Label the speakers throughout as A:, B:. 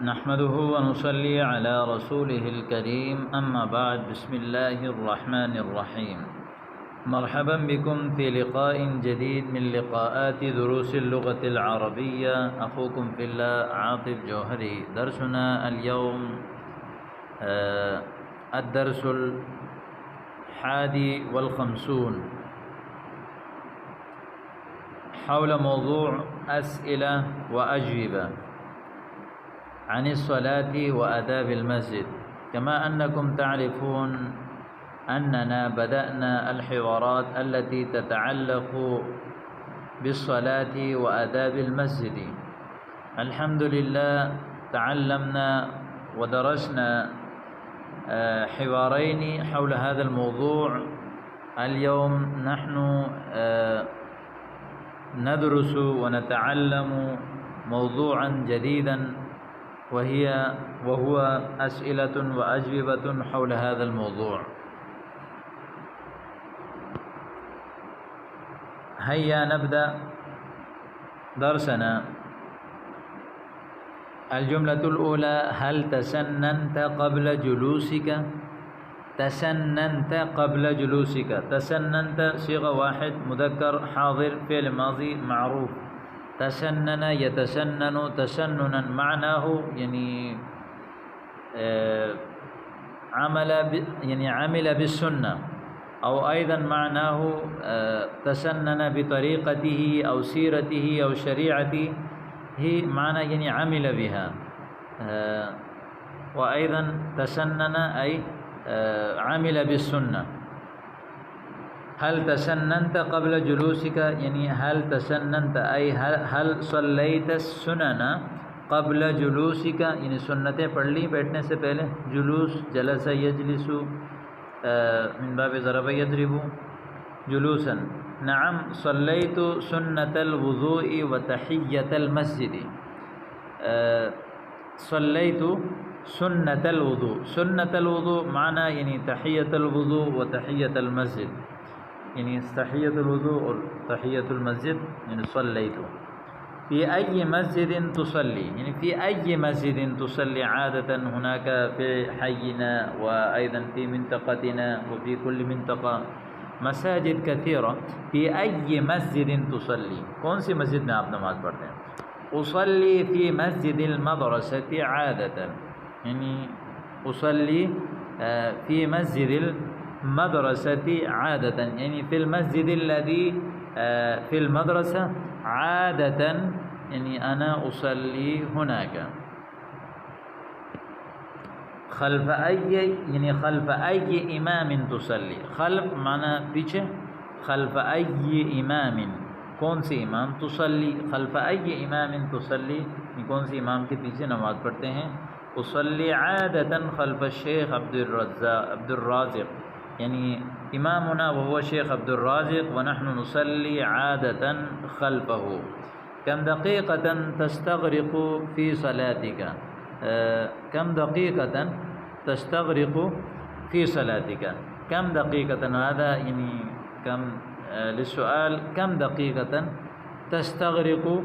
A: نحمده ونصلي على رسوله الكريم أما بعد بسم الله الرحمن الرحيم. مرحبا بكم في لقاء جديد من لقاءات دروس اللغة العربية. أخوكم في الله عاطف جوهري. درسنا اليوم الدرس 51 حول موضوع أسئلة وأجوبة عن الصلاة وآداب المسجد. كما أنكم تعرفون أننا بدأنا الحوارات التي تتعلق بالصلاة وآداب المسجد. الحمد لله تعلمنا ودرسنا حوارين حول هذا الموضوع. اليوم نحن ندرس ونتعلم موضوعا جديدا وهو أسئلة وأجوبة حول هذا الموضوع. هيا نبدأ درسنا. الجملة الأولى: هل تسننت قبل جلوسك؟ تسننت قبل جلوسك. تسننت صيغة واحد مذكر حاضر فعل ماضي معروف. تسنن يتسنن تسننا معناه يعني عمل بالسنة، أو أيضا معناه تسنن بطريقته أو سيرته أو شريعته، هي معنى يعني عمل بها. وأيضا تسنن أي عمل بالسنة. هل تسننت قبل جلوسك يعني هل تسننت أي هل صليت السنن قبل جلوسك يعني سنتیں پڑھ لی بیٹھنے سے پہلے. جلوس جلس یجلس من باب ضرب یضرب جلوسا. نعم صليت سنة الوضوء وتحية المسجد. صليت سنة الوضوء. سنة الوضوء معنى يعني تحية الوضوء وتحية المسجد، يعني تحية الوضوء اور تحية المسجد. يعني صليت. في أي مسجد تصلي يعني في أي مسجد تصلي عادة هناك في حينا وأيضا في منطقتنا وفي كل منطقة مساجد كثيرة. في أي مسجد تصلي؟ کون سی مسجد میں آپ نماز پڑھتے ہیں؟ أصلي في مسجد المدرسة عادة. يعني أصلي في مسجد المدرسة عادة، يعني في المسجد الذي في المدرسة عادة، يعني أنا أصلي هناك. خلف أي يعني خلف أي إمام تصلي. خلف معنى پیچھے. خلف أي إمام کون سی امام. تصلي خلف أي إمام تصلي کون سی امام کے پیچھے نماز پڑھتے ہیں. أصلي عادة خلف الشيخ عبد الرازق، يعني إمامنا وهو شيخ عبد الرازق ونحن نصلي عادة خلفه. كم دقيقة تستغرق في صلاتك؟ كم دقيقة تستغرق في صلاتك؟ كم دقيقة، هذا يعني كم للسؤال. كم دقيقة تستغرق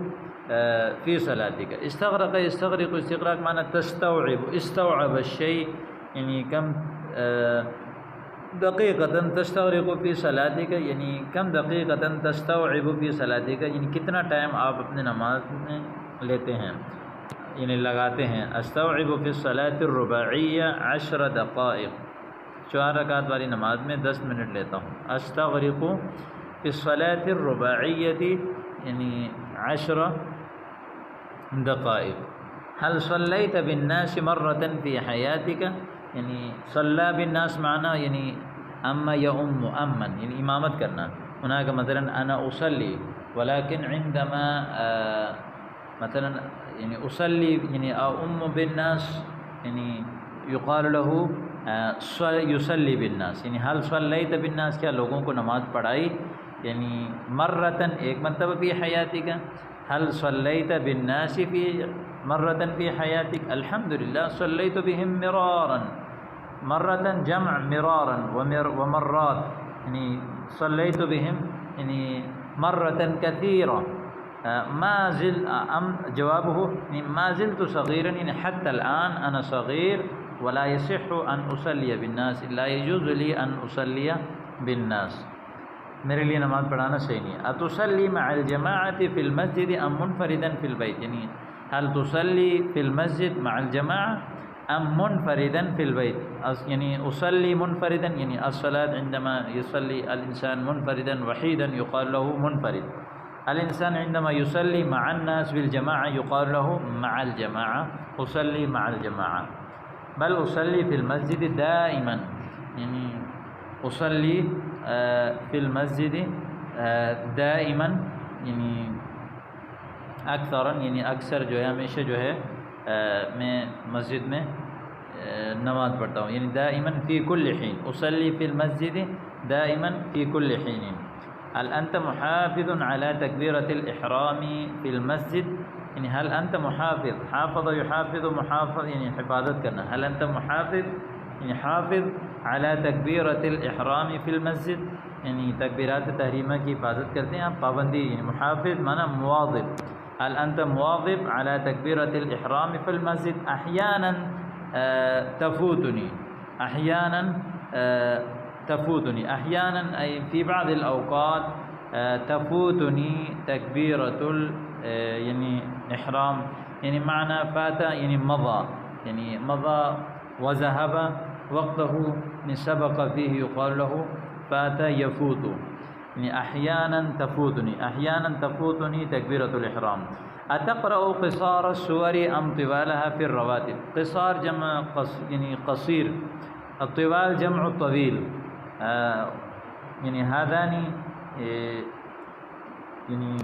A: في صلاتك؟ استغرق يستغرق استغراق معنى تستوعب. استوعب الشيء يعني كم دقيقة تستغرق في صلاتك، يعني كم دقيقة تستوعب في صلاتك، يعني کتنا ٹائم آپ اپنے نماز میں لیتے ہیں یعنی لگاتے ہیں. استوعب في الصلاة الرباعية 10 دقائق. 4 رکعت والی نماز میں 10 منٹ لیتا ہوں. استغرق في الصلاة الرباعية يعني 10 دقائق. هل صليت بالناس مرة في حياتك؟ يعني صلى بالناس معنى يعني أما يؤم أمن، يعني إمامت کرنا. هناك مثلا أنا أصلي، ولكن عندما مثلا يعني أصلي يعني أؤم بالناس يعني يقال له يصلي بالناس. يعني هل صليت بالناس، کیا لوگوں کو نماز پڑھائی؟ يعني مرة ایک مرتبہ في حياتك. هل صليت بالناس في مرة في حياتك؟ الحمد لله صليت بهم مرارا. مرة جمع مرارا ومرات، يعني صليت بهم يعني مرة كثيرة. ما زل جوابه ما زلت صغيرا يعني حتى الآن أنا صغير ولا يصح أن أصلي بالناس، لا يجوز لي أن أصلي بالناس، میرے لیے نماز پڑھانا صحیح نہیں ہے. اتصلی مع الجماعة في المسجد ام منفردا في البيت، یعنی هل تصلي في المسجد مع الجماعة ام منفردا في البيت، يعني أصلي منفردا يعني الصلاة عندما يصلي الإنسان منفردا وحيدا يقال له منفرد، الإنسان عندما يصلي مع الناس بالجماعة يقال له مع الجماعة، أصلي مع الجماعة. بل أصلي في المسجد دائما، يعني أصلي في المسجد دائما يعني اکثراً یعنی اکثر جو ہے ہمیشہ جو ہے میں مسجد میں نماز پڑھتا ہوں، یعنی دائما فی کل حین، اصلی فی المسجد دائما فی کل حین. هل انت محافظ على تکبیرۃ الاحرام فی المسجد، یعنی هل انت محافظ، حافظ یحافظ محافظ یعنی حفاظت کرنا، هل انت محافظ یعنی حافظ على تکبیرۃ الاحرام فی المسجد، یعنی تکبیرات تحریمہ کی حفاظت کرتے ہیں آپ، پابندی، یعنی محافظ معنی مواظب. هل انت مواظب على تکبیرۃ الاحرام فی المسجد؟ احیانا تفوتنی، احیانا تفوتنی، احیانا ای فی بعض الاوقات تفوتنی تکبیرۃ یعنی احرام، یعنی معنی فات یعنی مضى، یعنی مضى وذهب وقته سبق فيه يقال له فات يفوت، يعني أحيانا تفوتني، أحيانا تفوتني تكبيرة الإحرام. أتقرأ قصار السور أم طوالها في الرواتب؟ قصار جمع يعني قصير، الطوال جمع طويل، يعني هذان يعني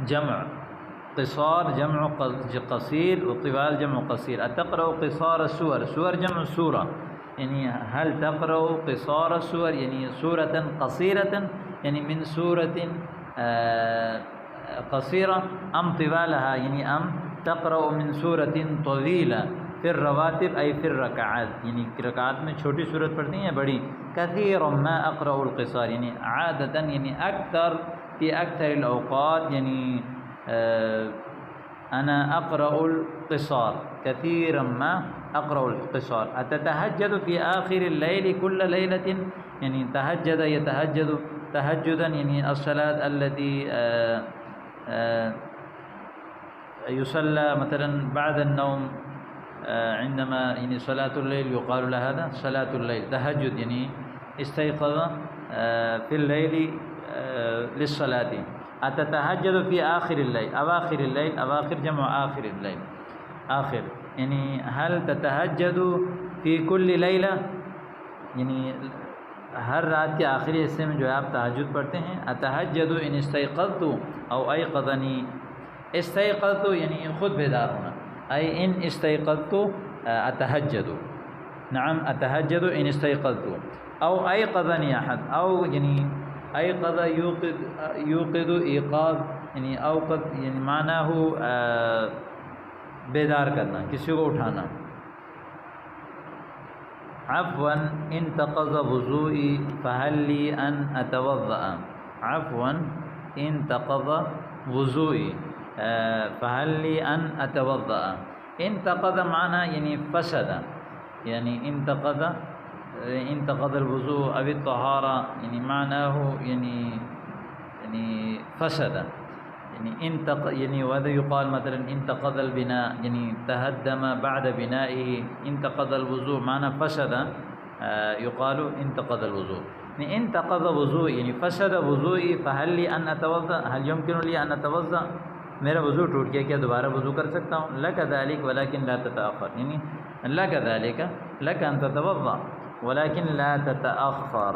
A: جمع، قصار جمع قصير وطوال جمع قصير. أتقرأ قصار السور، سور جمع سورة، يعني هل تقرأ قصار السور يعني سورة قصيرة يعني من سورة قصيرة أم طوالها يعني أم تقرأ من سورة طويلة في الرواتب أي في الركعات، يعني رکعات میں چھوٹی سورت پڑھتی ہیں یا بڑی. كثيرا ما أقرأ القصار يعني عادة يعني أكثر في أكثر الأوقات يعني أنا أقرأ القصار، كثيرا ما أقرأ القصار. أتتهجد في آخر الليل كل ليلة، يعني تهجد يتهجد تهجدا يعني الصلاة التي يصلى مثلا بعد النوم عندما يعني صلاة الليل يقال لها هذا صلاة الليل، تهجد يعني استيقظ في الليل للصلاة. أتتهجد في آخر الليل، أواخر الليل، أواخر جمع آخر الليل، آخر يعني هل تتهجد في كل ليلة، يعني ہر رات کے آخری حصے میں جو ہے آپ تہجد پڑھتے ہیں. اتہجد ان استيقظت او ایقظنی، استيقظت یعنی خود بیدار ہونا، ای ان استيقظت اتہجد، نعم اتہجد ان استيقظت، او ایقظنی احد، او یعنی ایقظ یوقظ ایقاظ یعنی اوقظ یعنی معنی ہو بیدار کرنا، کسی کو اٹھانا. عفوا انتقض وضوئی فهل لي ان اتوضأ، عفوا انتقض وضوئی فهل لي ان اتوضأ. انتقض معنی یعنی فسد، یعنی انتقض الوضوء او الطهارة يعني معناه يعني فسد، يعني وهذا يقال مثلا انتقض البناء يعني تهدم بعد بنائه. انتقض الوضوء معنى فسد، يقال انتقض الوضوء، يعني انتقض وضوء يعني فسد وضوئي فهل لي ان اتوضا، هل يمكن لي ان اتوضا، میرا وضو ٹوٹ گیا کیا دوبارہ وضو کر سکتا ہوں. لك ذلك ولكن لا تتأخر، يعني لك ذلك لك ان تتوضا ولكن لا تتأخر.